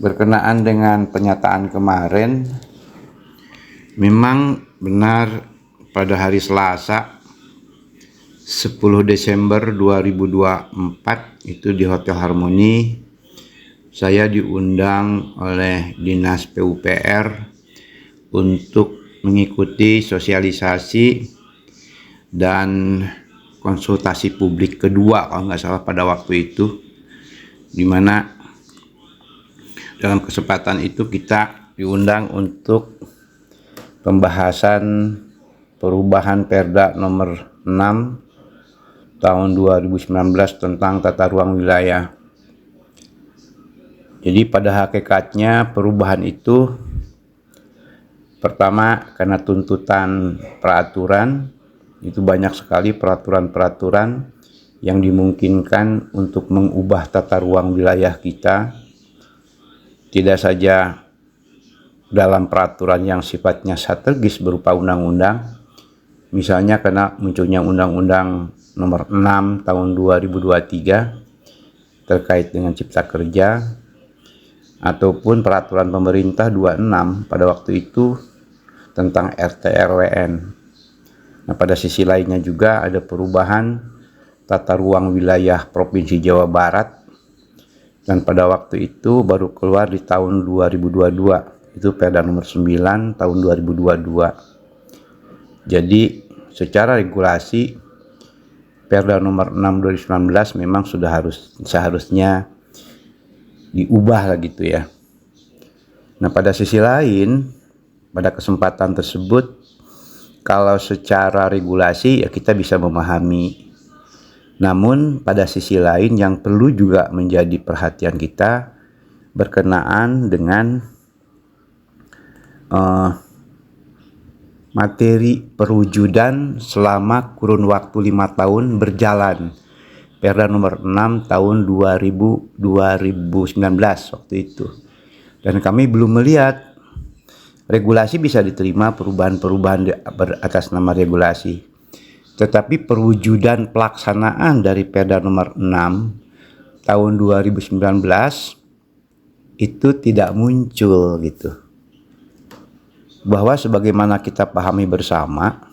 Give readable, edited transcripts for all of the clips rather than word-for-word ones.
Berkenaan dengan pernyataan kemarin, memang benar pada hari Selasa 10 Desember 2024 itu di Hotel Harmoni saya diundang oleh Dinas PUPR untuk mengikuti sosialisasi dan konsultasi publik kedua kalau nggak salah pada waktu itu, di mana dalam kesempatan itu kita diundang untuk pembahasan perubahan Perda nomor 6 tahun 2019 tentang tata ruang wilayah. Jadi pada hakikatnya perubahan itu pertama karena tuntutan peraturan, itu banyak sekali peraturan-peraturan yang dimungkinkan untuk mengubah tata ruang wilayah kita. Tidak saja dalam peraturan yang sifatnya strategis berupa undang-undang, misalnya karena munculnya Undang-Undang nomor 6 tahun 2023 terkait dengan Cipta Kerja, ataupun peraturan pemerintah 26 pada waktu itu tentang RT/RWN. Nah, pada sisi lainnya juga ada perubahan tata ruang wilayah Provinsi Jawa Barat, dan pada waktu itu baru keluar di tahun 2022, itu Perda nomor 9 tahun 2022. Jadi secara regulasi Perda nomor 6 2019 memang seharusnya diubah lah gitu ya. Nah, pada sisi lain, pada kesempatan tersebut, kalau secara regulasi ya kita bisa memahami. Namun pada sisi lain yang perlu juga menjadi perhatian kita berkenaan dengan materi perwujudan selama kurun waktu 5 tahun berjalan Perda nomor 6 tahun 2019 waktu itu. Dan kami belum melihat regulasi bisa diterima perubahan-perubahan atas nama regulasi. Tetapi perwujudan pelaksanaan dari Perda nomor 6 tahun 2019 itu tidak muncul gitu. Bahwa sebagaimana kita pahami bersama,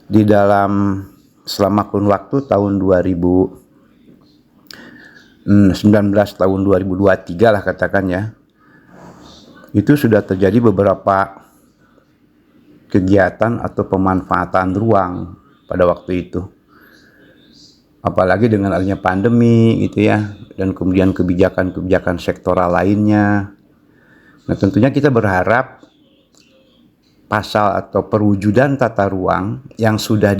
di dalam selama kurun waktu tahun 2019 tahun 2023 lah katakan ya, itu sudah terjadi beberapa kegiatan atau pemanfaatan ruang pada waktu itu, apalagi dengan adanya pandemi gitu ya, dan kemudian kebijakan-kebijakan sektoral lainnya. Nah, tentunya kita berharap pasal atau perwujudan tata ruang yang sudah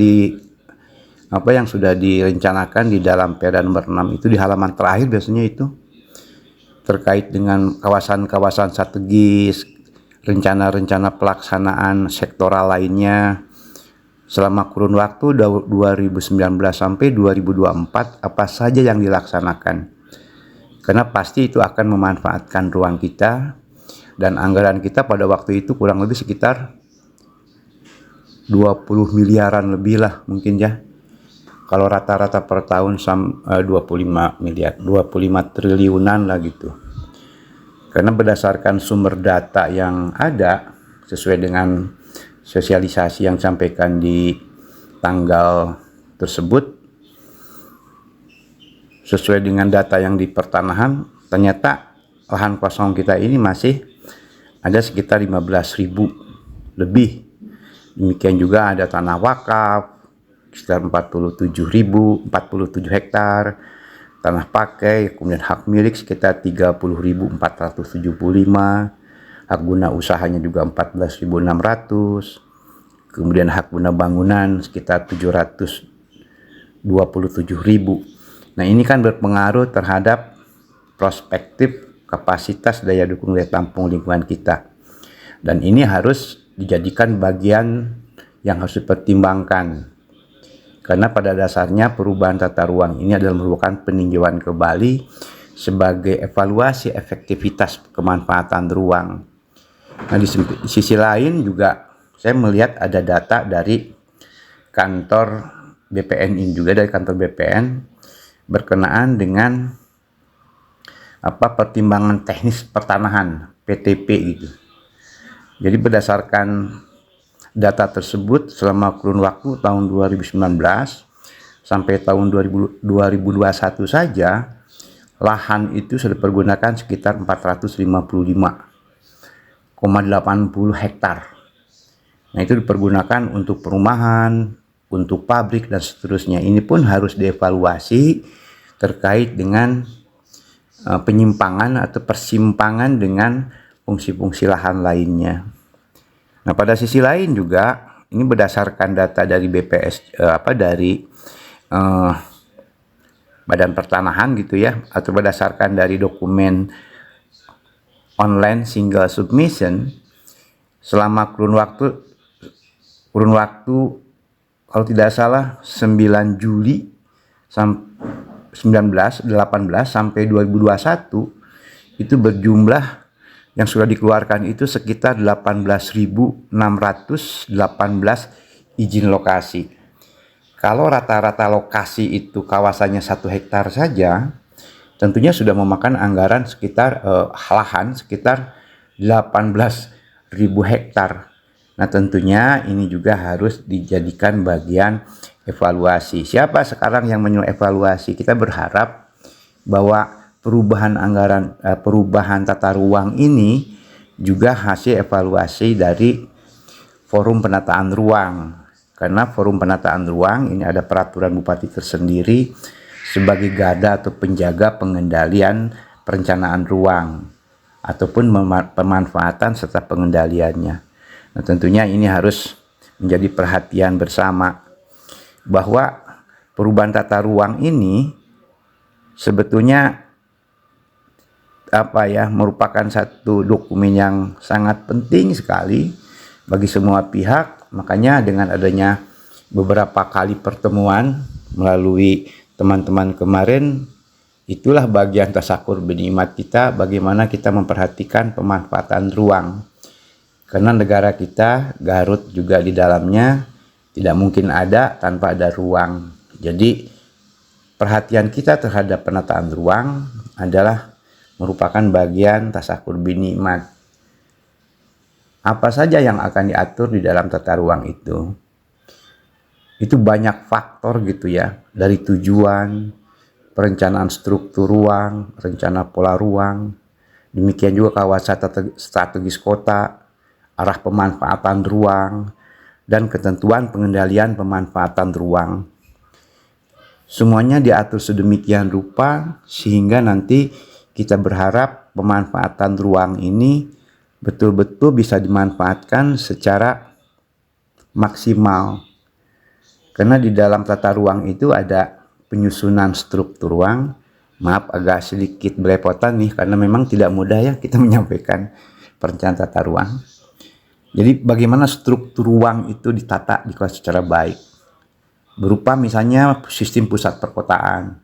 direncanakan di dalam Perda nomor 6 itu di halaman terakhir biasanya itu terkait dengan kawasan-kawasan strategis, rencana-rencana pelaksanaan sektoral lainnya selama kurun waktu 2019 sampai 2024 apa saja yang dilaksanakan. Karena pasti itu akan memanfaatkan ruang kita, dan anggaran kita pada waktu itu kurang lebih sekitar 20 miliaran lebih lah mungkin ya. Kalau rata-rata per tahun 25 miliar, 25 triliunan lah gitu. Karena berdasarkan sumber data yang ada sesuai dengan sosialisasi yang disampaikan di tanggal tersebut, sesuai dengan data yang di pertanahan, ternyata lahan kosong kita ini masih ada sekitar 15.000 lebih. Demikian juga ada tanah wakaf sekitar 47 hektar, tanah pakai, kemudian hak milik sekitar 30.475, hak guna usahanya juga 14.600, kemudian hak guna bangunan sekitar 727.000. Nah, ini kan berpengaruh terhadap prospektif kapasitas daya dukung daya tampung lingkungan kita, dan ini harus dijadikan bagian yang harus dipertimbangkan. Karena pada dasarnya perubahan tata ruang ini adalah merupakan peninjauan kembali sebagai evaluasi efektivitas kemanfaatan ruang. Nah, di sisi lain juga saya melihat ada data dari kantor BPN ini juga, dari kantor BPN berkenaan dengan pertimbangan teknis pertanahan (PTP) gitu. Jadi berdasarkan data tersebut selama kurun waktu tahun 2019 sampai tahun 2021 saja, lahan itu sudah dipergunakan sekitar 455,80 hektar. Nah, itu dipergunakan untuk perumahan, untuk pabrik, dan seterusnya. Ini pun harus dievaluasi terkait dengan penyimpangan atau persimpangan dengan fungsi-fungsi lahan lainnya. Nah, pada sisi lain juga, ini berdasarkan data dari BPS, dari Badan Pertanahan gitu ya, atau berdasarkan dari dokumen online single submission, selama kurun waktu kalau tidak salah 9 Juli 1918 sampai 2021 itu berjumlah yang sudah dikeluarkan itu sekitar 18.618 izin lokasi. Kalau rata-rata lokasi itu kawasannya 1 hektar saja, tentunya sudah memakan anggaran sekitar lahan sekitar 18.000 hektar. Nah, tentunya ini juga harus dijadikan bagian evaluasi. Siapa sekarang yang mengevaluasi? Kita berharap bahwa perubahan anggaran, perubahan tata ruang ini juga hasil evaluasi dari Forum Penataan Ruang. Karena Forum Penataan Ruang ini ada peraturan bupati tersendiri sebagai garda atau penjaga pengendalian perencanaan ruang ataupun pemanfaatan serta pengendaliannya. Nah, tentunya ini harus menjadi perhatian bersama bahwa perubahan tata ruang ini sebetulnya merupakan satu dokumen yang sangat penting sekali bagi semua pihak. Makanya dengan adanya beberapa kali pertemuan melalui teman-teman kemarin, itulah bagian tasakur binikmat kita, bagaimana kita memperhatikan pemanfaatan ruang. Karena negara kita, Garut juga di dalamnya, tidak mungkin ada tanpa ada ruang. Jadi perhatian kita terhadap penataan ruang adalah merupakan bagian tasakur binikmat. Apa saja yang akan diatur di dalam tata ruang itu banyak faktor gitu ya, dari tujuan, perencanaan struktur ruang, rencana pola ruang, demikian juga kawasan strategis kota, arah pemanfaatan ruang, dan ketentuan pengendalian pemanfaatan ruang. Semuanya diatur sedemikian rupa sehingga nanti kita berharap pemanfaatan ruang ini betul-betul bisa dimanfaatkan secara maksimal. Karena di dalam tata ruang itu ada penyusunan struktur ruang. Maaf agak sedikit belepotan nih karena memang tidak mudah ya kita menyampaikan perencanaan tata ruang. Jadi bagaimana struktur ruang itu ditata dikelola secara baik. Berupa misalnya sistem pusat perkotaan,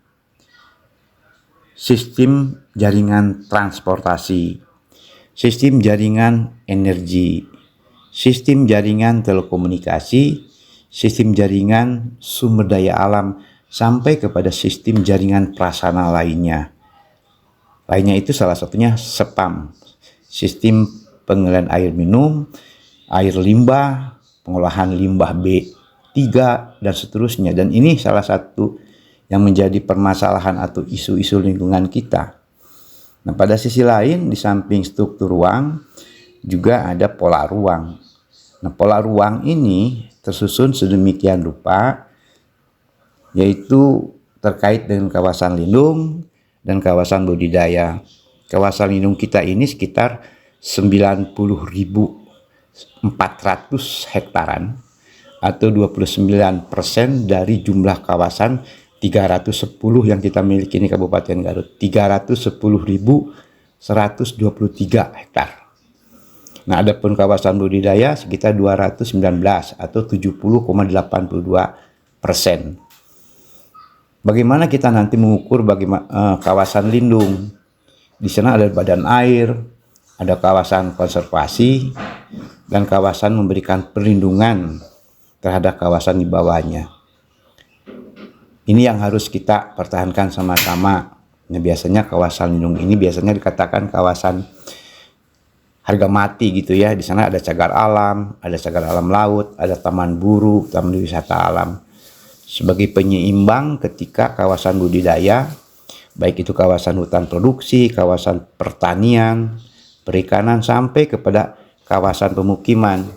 sistem jaringan transportasi, sistem jaringan energi, sistem jaringan telekomunikasi, sistem jaringan sumber daya alam, sampai kepada sistem jaringan prasarana lainnya. Lainnya itu salah satunya SPAM, sistem pengalihan air minum, air limbah, pengolahan limbah B3, dan seterusnya. Dan ini salah satu yang menjadi permasalahan atau isu-isu lingkungan kita. Nah, pada sisi lain, di samping struktur ruang, juga ada pola ruang. Nah, pola ruang ini tersusun sedemikian rupa, yaitu terkait dengan kawasan lindung dan kawasan budidaya. Kawasan lindung kita ini sekitar 90.400 hektaran, atau 29% dari jumlah kawasan 310 yang kita miliki ini Kabupaten Garut, 310.123 hektar. Nah, adapun kawasan budidaya sekitar 219 atau 70,82%. Bagaimana kita nanti mengukur bagaimana kawasan lindung? Di sana ada badan air, ada kawasan konservasi, dan kawasan memberikan perlindungan terhadap kawasan di bawahnya. Ini yang harus kita pertahankan sama-sama. Nah, biasanya kawasan lindung ini biasanya dikatakan kawasan harga mati gitu ya. Di sana ada cagar alam laut, ada taman buru, taman wisata alam. Sebagai penyeimbang ketika kawasan budidaya, baik itu kawasan hutan produksi, kawasan pertanian, perikanan, sampai kepada kawasan pemukiman.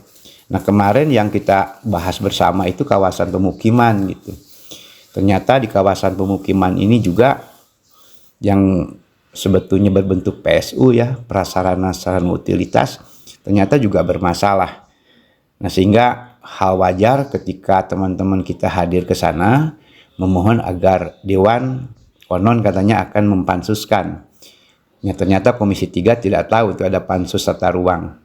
Nah, kemarin yang kita bahas bersama itu kawasan pemukiman gitu. Ternyata di kawasan pemukiman ini juga yang sebetulnya berbentuk PSU ya, prasarana sarana utilitas, ternyata juga bermasalah. Nah, sehingga hal wajar ketika teman-teman kita hadir ke sana memohon agar dewan konon katanya akan mempansuskan. Ya, ternyata Komisi 3 tidak tahu itu ada pansus tata ruang.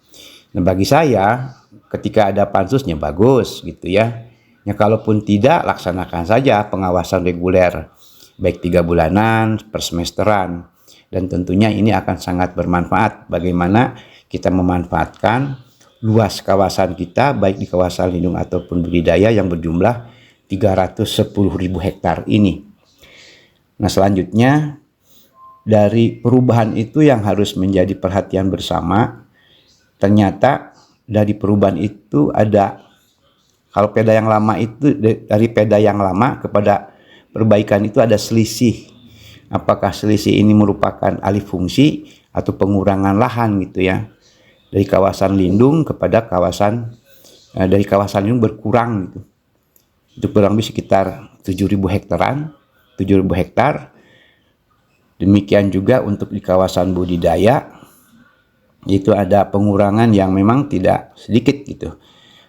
Nah, bagi saya ketika ada pansusnya bagus gitu ya. Ya, kalaupun tidak, laksanakan saja pengawasan reguler baik 3 bulanan per semesteran. Dan tentunya ini akan sangat bermanfaat bagaimana kita memanfaatkan luas kawasan kita baik di kawasan lindung ataupun budidaya yang berjumlah 310.000 hektar ini. Nah, selanjutnya dari perubahan itu yang harus menjadi perhatian bersama, ternyata dari perubahan itu ada, kalau perda yang lama itu, dari perda yang lama kepada perbaikan itu ada selisih. Apakah selisih ini merupakan alih fungsi atau pengurangan lahan gitu ya, dari kawasan lindung kepada kawasan dari kawasan lindung berkurang gitu. Itu kurang lebih sekitar 7.000 hektaran, 7.000 hektar. Demikian juga untuk di kawasan budidaya itu ada pengurangan yang memang tidak sedikit gitu.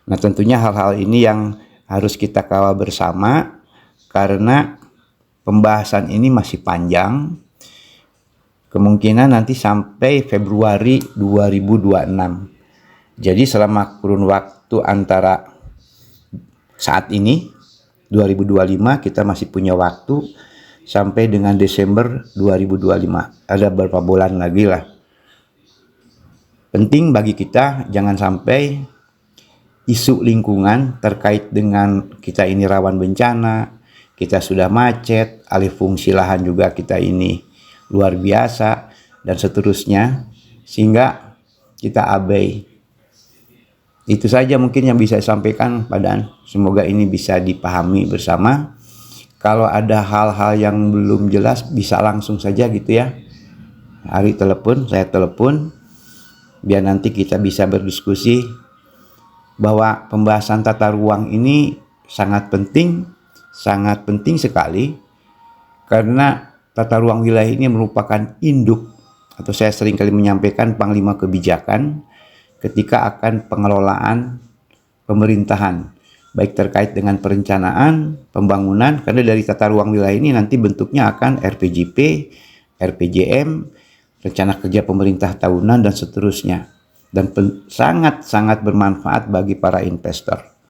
Nah, tentunya hal-hal ini yang harus kita kawal bersama karena pembahasan ini masih panjang, kemungkinan nanti sampai Februari 2026. Jadi selama kurun waktu antara saat ini 2025 kita masih punya waktu sampai dengan Desember 2025. Ada beberapa bulan lagi lah. Penting bagi kita jangan sampai isu lingkungan terkait dengan kita ini rawan bencana, kita sudah macet, alih fungsi lahan juga kita ini luar biasa, dan seterusnya, sehingga kita abai. Itu saja mungkin yang bisa saya sampaikan, Pak Dan. Semoga ini bisa dipahami bersama. Kalau ada hal-hal yang belum jelas, bisa langsung saja gitu ya. Saya telepon, biar nanti kita bisa berdiskusi bahwa pembahasan tata ruang ini sangat penting sekali, karena tata ruang wilayah ini merupakan induk, atau saya sering kali menyampaikan panglima kebijakan ketika akan pengelolaan pemerintahan, baik terkait dengan perencanaan, pembangunan, karena dari tata ruang wilayah ini nanti bentuknya akan RPJP, RPJM, rencana kerja pemerintah tahunan, dan seterusnya, dan sangat bermanfaat bagi para investor.